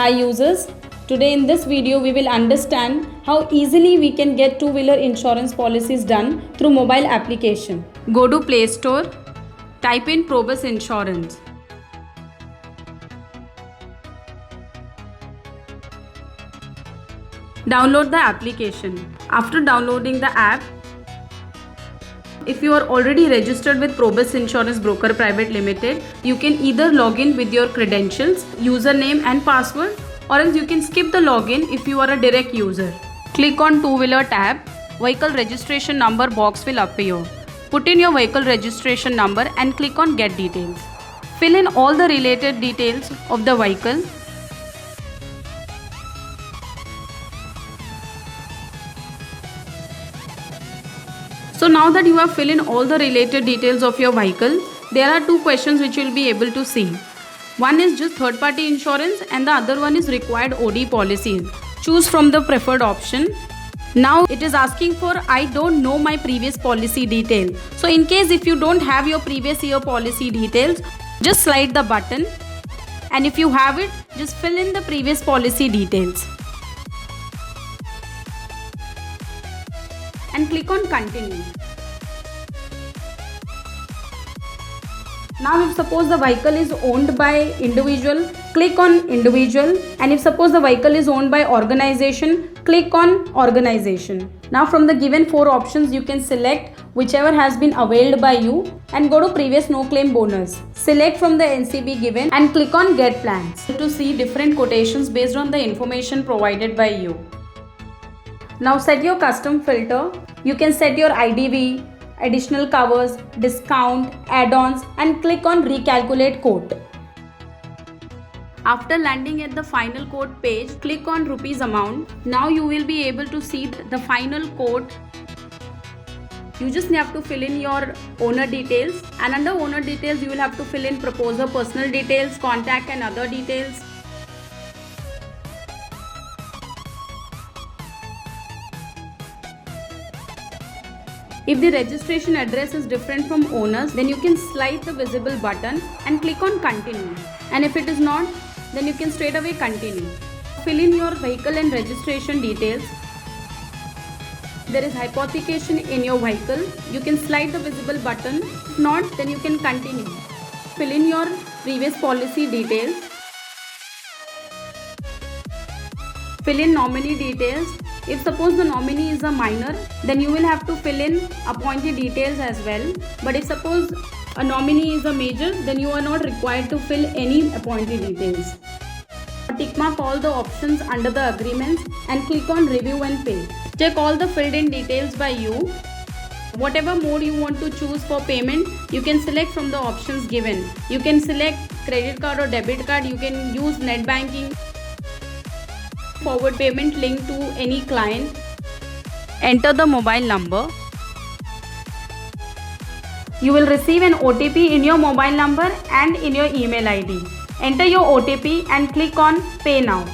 Hi users, today in this video we will understand how easily we can get two-wheeler insurance policies done through mobile application. Go to Play Store, type in Probus Insurance. Download the application. After downloading the app, if you are already registered with Probus Insurance Broker Private Limited, you can either log in with your credentials, username and password, or else you can skip the login if you are a direct user. Click on two-wheeler tab. Vehicle registration number box will appear. Put in your vehicle registration number and click on Get Details. Fill in all the related details of the vehicle. So now that you have filled in all the related details of your vehicle, there are two questions which you will be able to see. One is just third party insurance and the other one is required OD policies. Choose from the preferred option. Now it is asking for I don't know my previous policy detail. So in case if you don't have your previous year policy details, just slide the button, and if you have it, just fill in the previous policy details and click on continue. Now if suppose the vehicle is owned by individual, click on individual, and if suppose the vehicle is owned by organization, click on organization. Now from the given four options you can select whichever has been availed by you and go to previous no claim bonus. Select from the NCB given and click on get plans to see different quotations based on the information provided by you. Now set your custom filter. You can set your IDV, additional covers, discount, add-ons, and click on recalculate quote. After landing at the final quote page, click on rupees amount. Now you will be able to see the final quote. You just have to fill in your owner details, and under owner details you will have to fill in proposer personal details, contact and other details. If the registration address is different from owners, then you can slide the visible button and click on continue. And if it is not, then you can straight away continue. Fill in your vehicle and registration details. There is hypothecation in your vehicle. You can slide the visible button. If not, then you can continue. Fill in your previous policy details. Fill in nominee details. If suppose the nominee is a minor, then you will have to fill in appointee details as well. But if suppose a nominee is a major, then you are not required to fill any appointee details. Tick mark all the options under the agreements and click on review and pay. Check all the filled in details by you. Whatever mode you want to choose for payment, you can select from the options given. You can select credit card or debit card. You can use net banking, forward payment link to any client. Enter the mobile number. You will receive an OTP in your mobile number and in your email ID. Enter your OTP and click on Pay Now.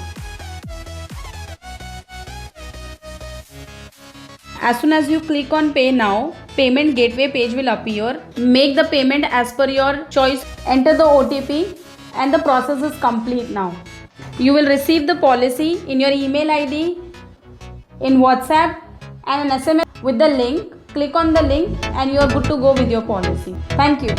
As soon as you click on Pay Now, payment gateway page will appear. Make the payment as per your choice. Enter the OTP and the process is complete now. You will receive the policy in your email ID, in WhatsApp and an SMS with the link. Click on the link and you are good to go with your policy. Thank you.